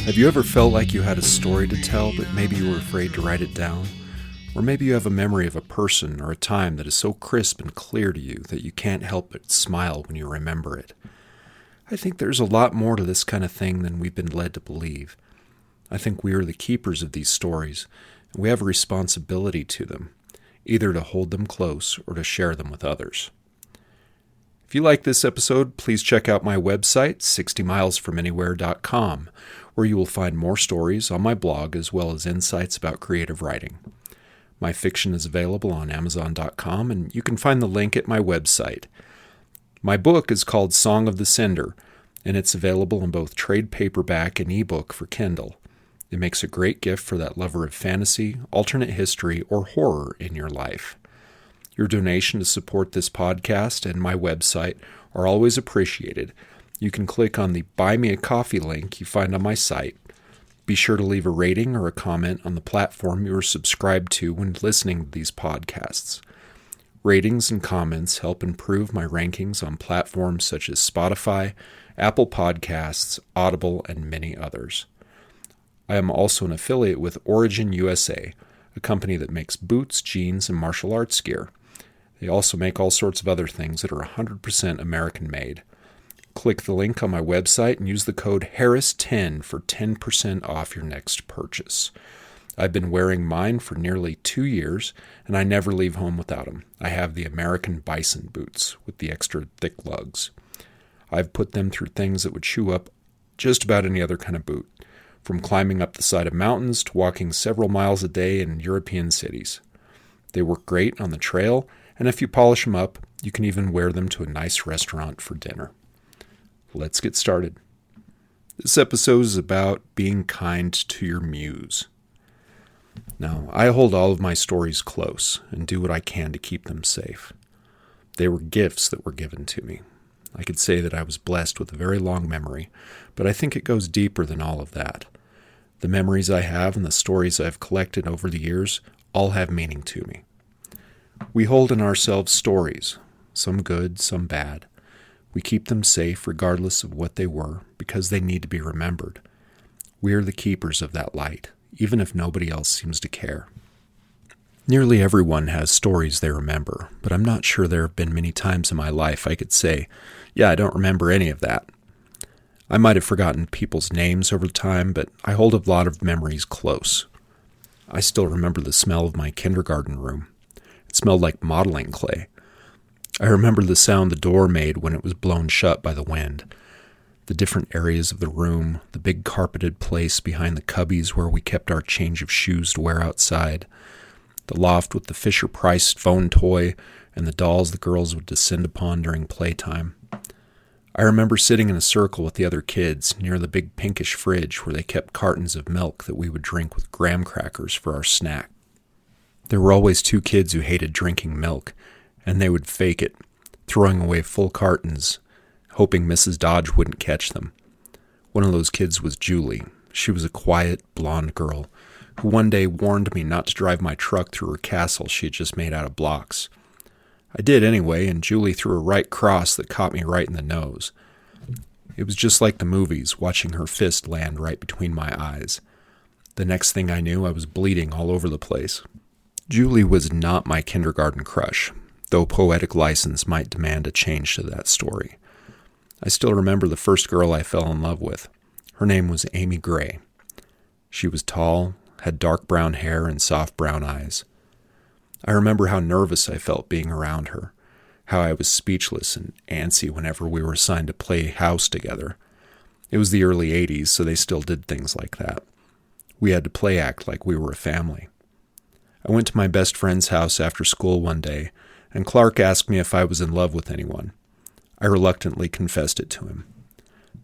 Have you ever felt like you had a story to tell, but maybe you were afraid to write it down? Or maybe you have a memory of a person or a time that is so crisp and clear to you that you can't help but smile when you remember it. I think there's a lot more to this kind of thing than we've been led to believe. I think we are the keepers of these stories, and we have a responsibility to them, either to hold them close or to share them with others. If you like this episode, please check out my website, 60milesfromanywhere.com, where you will find more stories on my blog as well as insights about creative writing. My fiction is available on Amazon.com, and you can find the link at my website. My book is called Song of the Cinder, and it's available in both trade paperback and ebook for Kindle. It makes a great gift for that lover of fantasy, alternate history, or horror in your life. Your donation to support this podcast and my website are always appreciated. You can click on the Buy Me a Coffee link you find on my site. Be sure to leave a rating or a comment on the platform you are subscribed to when listening to these podcasts. Ratings and comments help improve my rankings on platforms such as Spotify, Apple Podcasts, Audible, and many others. I am also an affiliate with Origin USA, a company that makes boots, jeans, and martial arts gear. They also make all sorts of other things that are 100% American-made. Click the link on my website and use the code Harris10 for 10% off your next purchase. I've been wearing mine for nearly 2 years, and I never leave home without them. I have the American Bison boots with the extra thick lugs. I've put them through things that would chew up just about any other kind of boot, from climbing up the side of mountains to walking several miles a day in European cities. They work great on the trail, and if you polish them up, you can even wear them to a nice restaurant for dinner. Let's get started. This episode is about being kind to your muse. Now, I hold all of my stories close and do what I can to keep them safe. They were gifts that were given to me. I could say that I was blessed with a very long memory, but I think it goes deeper than all of that. The memories I have and the stories I've collected over the years all have meaning to me. We hold in ourselves stories, some good, some bad. We keep them safe regardless of what they were because they need to be remembered. We are the keepers of that light, even if nobody else seems to care. Nearly everyone has stories they remember, but I'm not sure there have been many times in my life I could say, yeah, I don't remember any of that. I might have forgotten people's names over time, but I hold a lot of memories close. I still remember the smell of my kindergarten room. It smelled like modeling clay. I remember the sound the door made when it was blown shut by the wind. The different areas of the room, the big carpeted place behind the cubbies where we kept our change of shoes to wear outside, the loft with the Fisher-Price phone toy and the dolls the girls would descend upon during playtime. I remember sitting in a circle with the other kids near the big pinkish fridge where they kept cartons of milk that we would drink with graham crackers for our snack. There were always 2 kids who hated drinking milk, and they would fake it, throwing away full cartons, hoping Mrs. Dodge wouldn't catch them. One of those kids was Julie. She was a quiet, blonde girl who one day warned me not to drive my truck through her castle she had just made out of blocks. I did anyway, and Julie threw a right cross that caught me right in the nose. It was just like the movies, watching her fist land right between my eyes. The next thing I knew, I was bleeding all over the place. Julie was not my kindergarten crush, though poetic license might demand a change to that story. I still remember the first girl I fell in love with. Her name was Amy Gray. She was tall, had dark brown hair and soft brown eyes. I remember how nervous I felt being around her, how I was speechless and antsy whenever we were assigned to play house together. It was the early 80s, so they still did things like that. We had to play act like we were a family. I went to my best friend's house after school one day, and Clark asked me if I was in love with anyone. I reluctantly confessed it to him.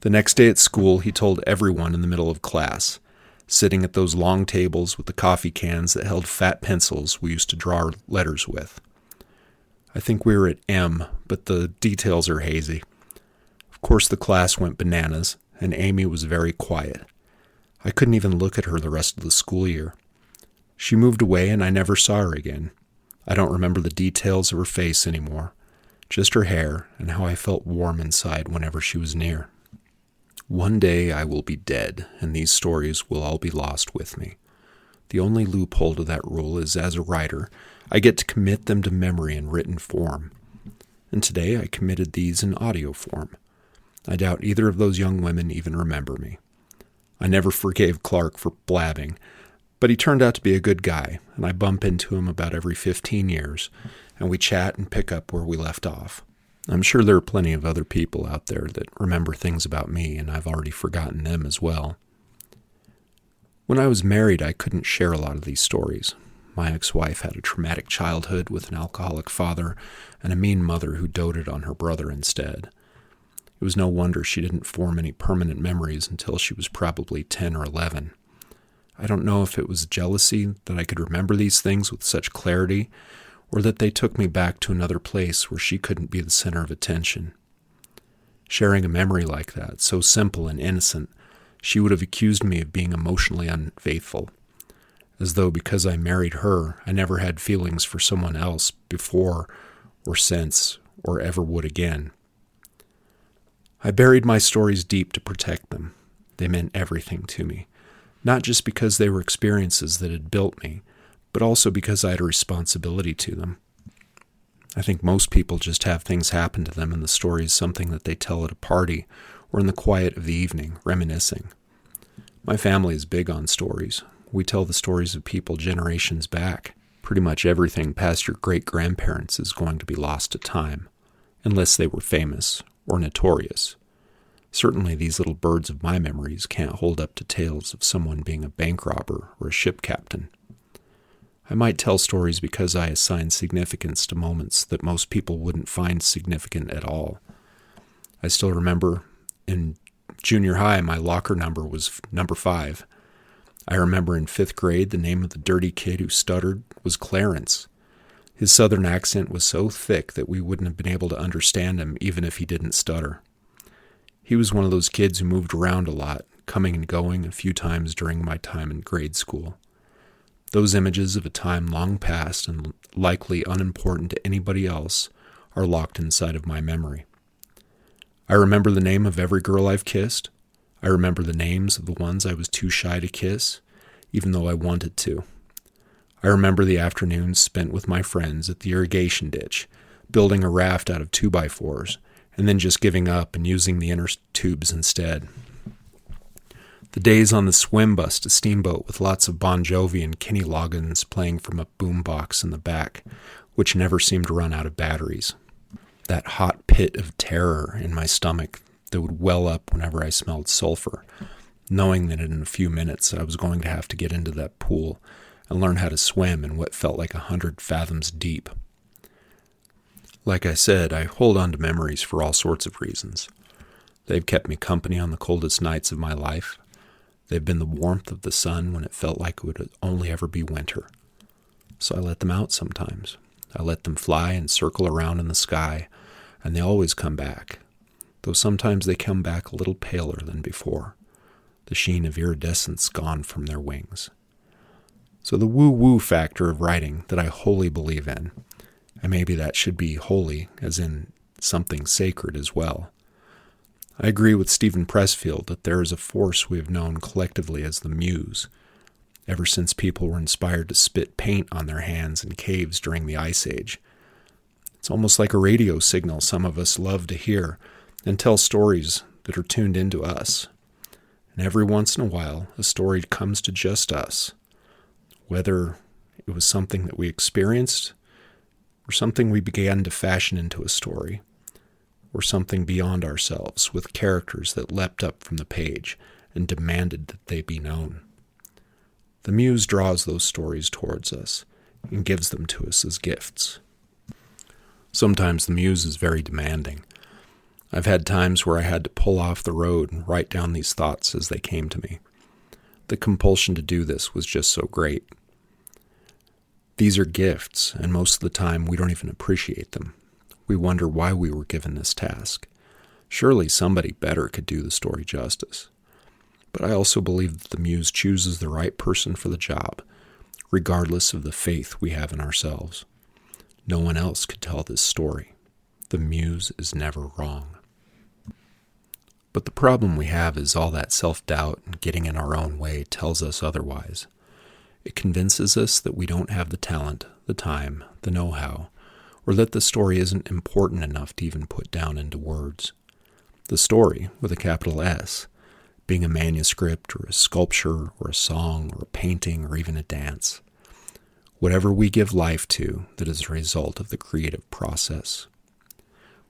The next day at school, he told everyone in the middle of class, sitting at those long tables with the coffee cans that held fat pencils we used to draw our letters with. I think we were at M, but the details are hazy. Of course, the class went bananas, and Amy was very quiet. I couldn't even look at her the rest of the school year. She moved away, and I never saw her again. I don't remember the details of her face anymore, just her hair and how I felt warm inside whenever she was near. One day I will be dead, and these stories will all be lost with me. The only loophole to that rule is, as a writer, I get to commit them to memory in written form. And today I committed these in audio form. I doubt either of those young women even remember me. I never forgave Clark for blabbing, but he turned out to be a good guy, and I bump into him about every 15 years, and we chat and pick up where we left off. I'm sure there are plenty of other people out there that remember things about me, and I've already forgotten them as well. When I was married, I couldn't share a lot of these stories. My ex-wife had a traumatic childhood with an alcoholic father and a mean mother who doted on her brother instead. It was no wonder she didn't form any permanent memories until she was probably 10 or 11. I don't know if it was jealousy that I could remember these things with such clarity, or that they took me back to another place where she couldn't be the center of attention. Sharing a memory like that, so simple and innocent, she would have accused me of being emotionally unfaithful, as though because I married her, I never had feelings for someone else before or since or ever would again. I buried my stories deep to protect them. They meant everything to me, not just because they were experiences that had built me, but also because I had a responsibility to them. I think most people just have things happen to them and the story is something that they tell at a party or in the quiet of the evening, reminiscing. My family is big on stories. We tell the stories of people generations back. Pretty much everything past your great-grandparents is going to be lost to time, unless they were famous or notorious. Certainly these little birds of my memories can't hold up to tales of someone being a bank robber or a ship captain. I might tell stories because I assign significance to moments that most people wouldn't find significant at all. I still remember in junior high my locker number was number 5. I remember in 5th grade the name of the dirty kid who stuttered was Clarence. His southern accent was so thick that we wouldn't have been able to understand him even if he didn't stutter. He was one of those kids who moved around a lot, coming and going a few times during my time in grade school. Those images of a time long past and likely unimportant to anybody else are locked inside of my memory. I remember the name of every girl I've kissed. I remember the names of the ones I was too shy to kiss, even though I wanted to. I remember the afternoons spent with my friends at the irrigation ditch, building a raft out of 2x4s, and then just giving up and using the inner tubes instead. The days on the swim bus to Steamboat with lots of Bon Jovi and Kenny Loggins playing from a boombox in the back, which never seemed to run out of batteries. That hot pit of terror in my stomach that would well up whenever I smelled sulfur, knowing that in a few minutes I was going to have to get into that pool and learn how to swim in what felt like 100 fathoms deep. Like I said, I hold on to memories for all sorts of reasons. They've kept me company on the coldest nights of my life. They've been the warmth of the sun when it felt like it would only ever be winter. So I let them out sometimes. I let them fly and circle around in the sky, and they always come back, though sometimes they come back a little paler than before, the sheen of iridescence gone from their wings. So the woo-woo factor of writing that I wholly believe in, and maybe that should be holy as in something sacred as well. I agree with Stephen Pressfield that there is a force we have known collectively as the Muse, ever since people were inspired to spit paint on their hands in caves during the Ice Age. It's almost like a radio signal some of us love to hear and tell stories that are tuned into us. And every once in a while, a story comes to just us, whether it was something that we experienced or something we began to fashion into a story, or something beyond ourselves with characters that leapt up from the page and demanded that they be known. The Muse draws those stories towards us and gives them to us as gifts. Sometimes the Muse is very demanding. I've had times where I had to pull off the road and write down these thoughts as they came to me. The compulsion to do this was just so great. These are gifts, and most of the time we don't even appreciate them. We wonder why we were given this task. Surely somebody better could do the story justice. But I also believe that the Muse chooses the right person for the job, regardless of the faith we have in ourselves. No one else could tell this story. The Muse is never wrong. But the problem we have is all that self-doubt and getting in our own way tells us otherwise. It convinces us that we don't have the talent, the time, the know-how, or that the story isn't important enough to even put down into words. The story, with a capital S, being a manuscript or a sculpture or a song or a painting or even a dance. Whatever we give life to that is a result of the creative process.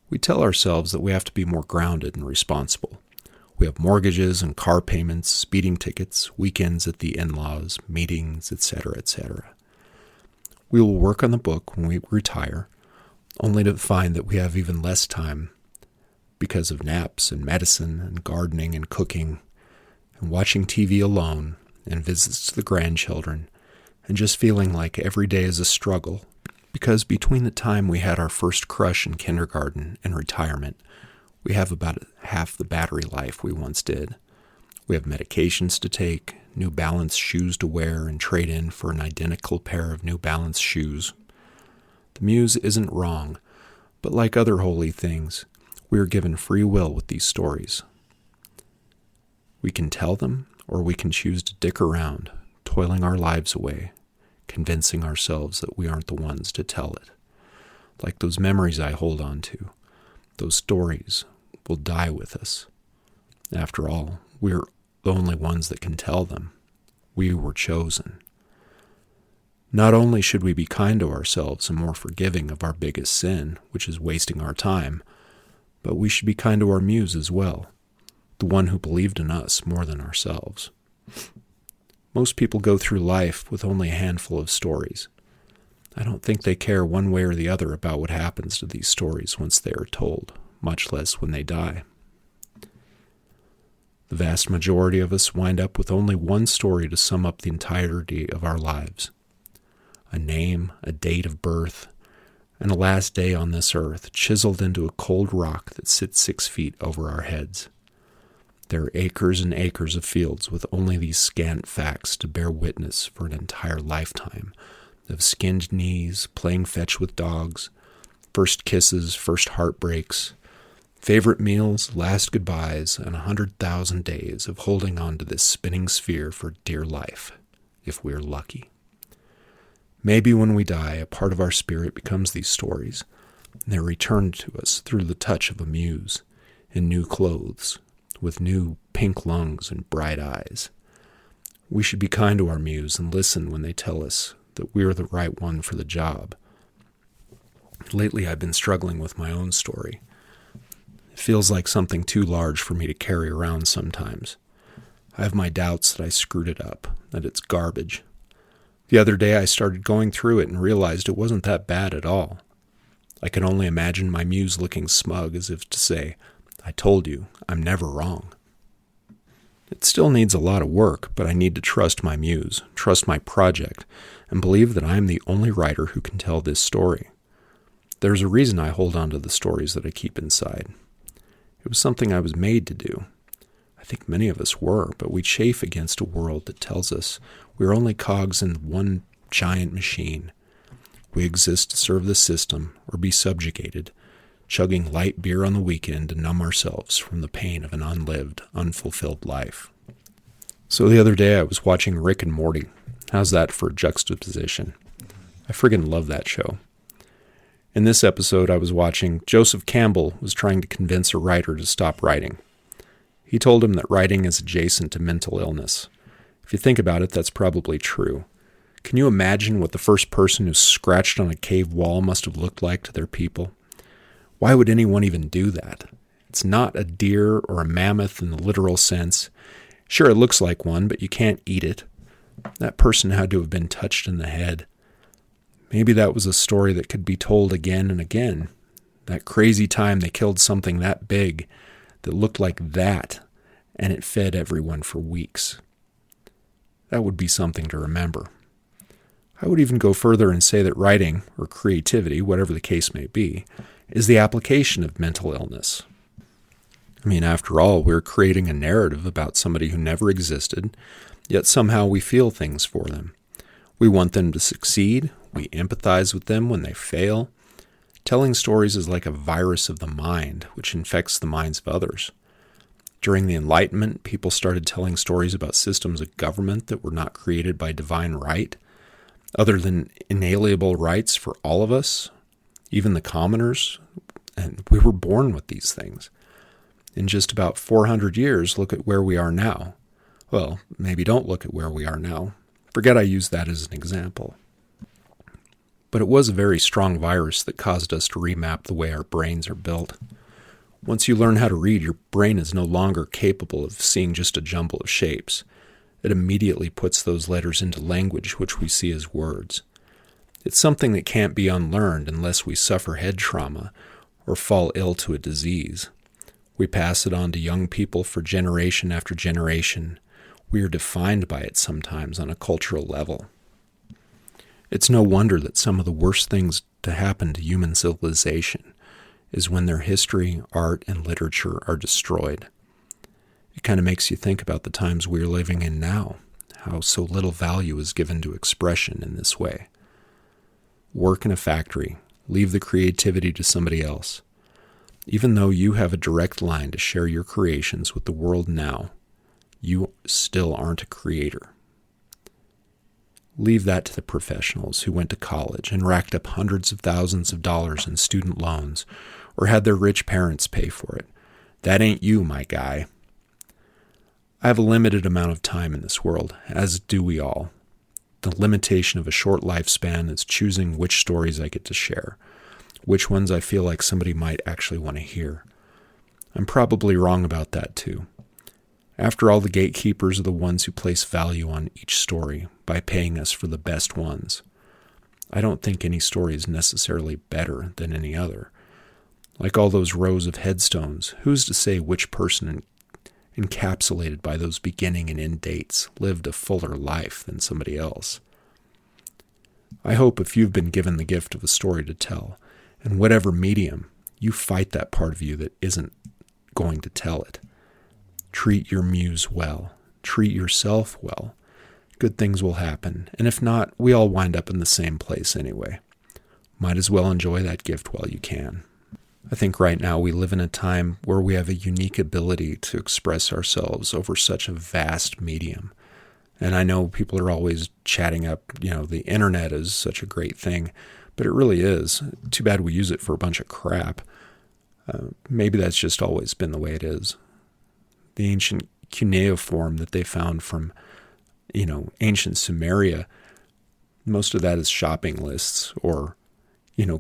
We tell ourselves that we have to be more grounded and responsible. We have mortgages and car payments, speeding tickets, weekends at the in-laws, meetings, etc., etc. We will work on the book when we retire, only to find that we have even less time because of naps and medicine and gardening and cooking and watching TV alone and visits to the grandchildren and just feeling like every day is a struggle because between the time we had our first crush in kindergarten and retirement, we have about half the battery life we once did. We have medications to take, New Balance shoes to wear and trade in for an identical pair of New Balance shoes. The Muse isn't wrong, but like other holy things, we are given free will with these stories. We can tell them, or we can choose to dick around, toiling our lives away, convincing ourselves that we aren't the ones to tell it. Like those memories I hold on to, those stories will die with us. After all, we're the only ones that can tell them. We were chosen. Not only should we be kind to ourselves and more forgiving of our biggest sin, which is wasting our time, but we should be kind to our Muse as well, the one who believed in us more than ourselves. Most people go through life with only a handful of stories. I don't think they care one way or the other about what happens to these stories once they are told, much less when they die. The vast majority of us wind up with only one story to sum up the entirety of our lives. A name, a date of birth, and a last day on this earth chiseled into a cold rock that sits 6 feet over our heads. There are acres and acres of fields with only these scant facts to bear witness for an entire lifetime of skinned knees, playing fetch with dogs, first kisses, first heartbreaks, favorite meals, last goodbyes, and 100,000 days of holding on to this spinning sphere for dear life, if we're lucky. Maybe when we die, a part of our spirit becomes these stories, and they're returned to us through the touch of a Muse, in new clothes, with new pink lungs and bright eyes. We should be kind to our Muse and listen when they tell us that we're the right one for the job. Lately, I've been struggling with my own story. It feels like something too large for me to carry around sometimes. I have my doubts that I screwed it up, that it's garbage. The other day I started going through it and realized it wasn't that bad at all. I can only imagine my Muse looking smug as if to say, "I told you, I'm never wrong." It still needs a lot of work, but I need to trust my Muse, trust my project, and believe that I am the only writer who can tell this story. There's a reason I hold on to the stories that I keep inside. It was something I was made to do. I think many of us were, but we chafe against a world that tells us we're only cogs in one giant machine. We exist to serve the system or be subjugated, chugging light beer on the weekend to numb ourselves from the pain of an unlived, unfulfilled life. So the other day I was watching Rick and Morty. How's that for a juxtaposition? I friggin' love that show. In this episode I was watching, Joseph Campbell was trying to convince a writer to stop writing. He told him that writing is adjacent to mental illness. If you think about it, that's probably true. Can you imagine what the first person who scratched on a cave wall must have looked like to their people? Why would anyone even do that? It's not a deer or a mammoth in the literal sense. Sure, it looks like one, but you can't eat it. That person had to have been touched in the head. Maybe that was a story that could be told again and again. That crazy time they killed something that big, that looked like that, and it fed everyone for weeks. That would be something to remember. I would even go further and say that writing, or creativity, whatever the case may be, is the application of mental illness. I mean, after all, we're creating a narrative about somebody who never existed, yet somehow we feel things for them. We want them to succeed, we empathize with them when they fail. Telling stories is like a virus of the mind, which infects the minds of others. During the Enlightenment, people started telling stories about systems of government that were not created by divine right, other than inalienable rights for all of us, even the commoners, and we were born with these things. In just about 400 years, look at where we are now. Well, maybe don't look at where we are now. Forget I used that as an example. But it was a very strong virus that caused us to remap the way our brains are built. Once you learn how to read, your brain is no longer capable of seeing just a jumble of shapes. It immediately puts those letters into language, which we see as words. It's something that can't be unlearned unless we suffer head trauma or fall ill to a disease. We pass it on to young people for generation after generation. We are defined by it sometimes on a cultural level. It's no wonder that some of the worst things to happen to human civilization is when their history, art, and literature are destroyed. It kind of makes you think about the times we're living in now, how so little value is given to expression in this way. Work in a factory, leave the creativity to somebody else. Even though you have a direct line to share your creations with the world now, you still aren't a creator. Leave that to the professionals who went to college and racked up hundreds of thousands of dollars in student loans or had their rich parents pay for it. That ain't you, my guy. I have a limited amount of time in this world, as do we all. The limitation of a short lifespan is choosing which stories I get to share, which ones I feel like somebody might actually want to hear. I'm probably wrong about that too. After all, the gatekeepers are the ones who place value on each story by paying us for the best ones. I don't think any story is necessarily better than any other. Like all those rows of headstones, who's to say which person encapsulated by those beginning and end dates lived a fuller life than somebody else? I hope if you've been given the gift of a story to tell, in whatever medium, you fight that part of you that isn't going to tell it. Treat your muse well. Treat yourself well. Good things will happen, and if not, we all wind up in the same place anyway. Might as well enjoy that gift while you can. I think right now we live in a time where we have a unique ability to express ourselves over such a vast medium. And I know people are always chatting up, the internet is such a great thing, but it really is. Too bad we use it for a bunch of crap. Maybe that's just always been the way it is. The ancient cuneiform that they found from, ancient Sumeria, most of that is shopping lists or,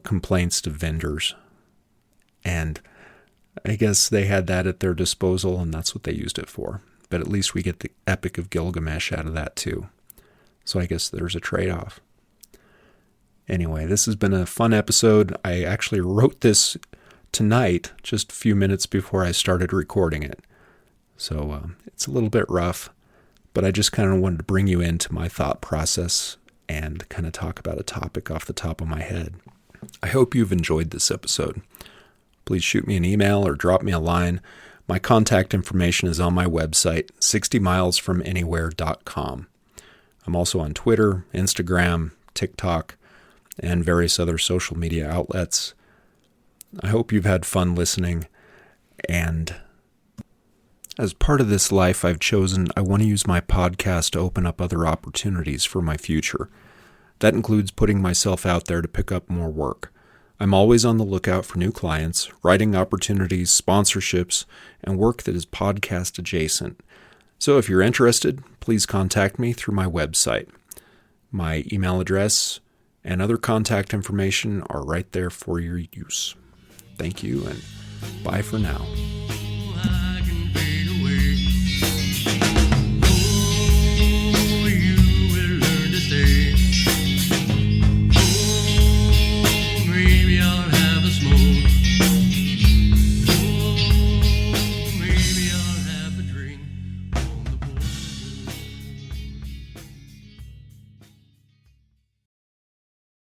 complaints to vendors. And I guess they had that at their disposal, and that's what they used it for. But at least we get the Epic of Gilgamesh out of that too. So I guess there's a trade-off. Anyway, this has been a fun episode. I actually wrote this tonight, just a few minutes before I started recording it. So it's a little bit rough, but I just kind of wanted to bring you into my thought process and kind of talk about a topic off the top of my head. I hope you've enjoyed this episode. Please shoot me an email or drop me a line. My contact information is on my website, 60milesfromanywhere.com. I'm also on Twitter, Instagram, TikTok, and various other social media outlets. I hope you've had fun listening, and as part of this life I've chosen, I want to use my podcast to open up other opportunities for my future. That includes putting myself out there to pick up more work. I'm always on the lookout for new clients, writing opportunities, sponsorships, and work that is podcast adjacent. So if you're interested, please contact me through my website. My email address and other contact information are right there for your use. Thank you, and bye for now.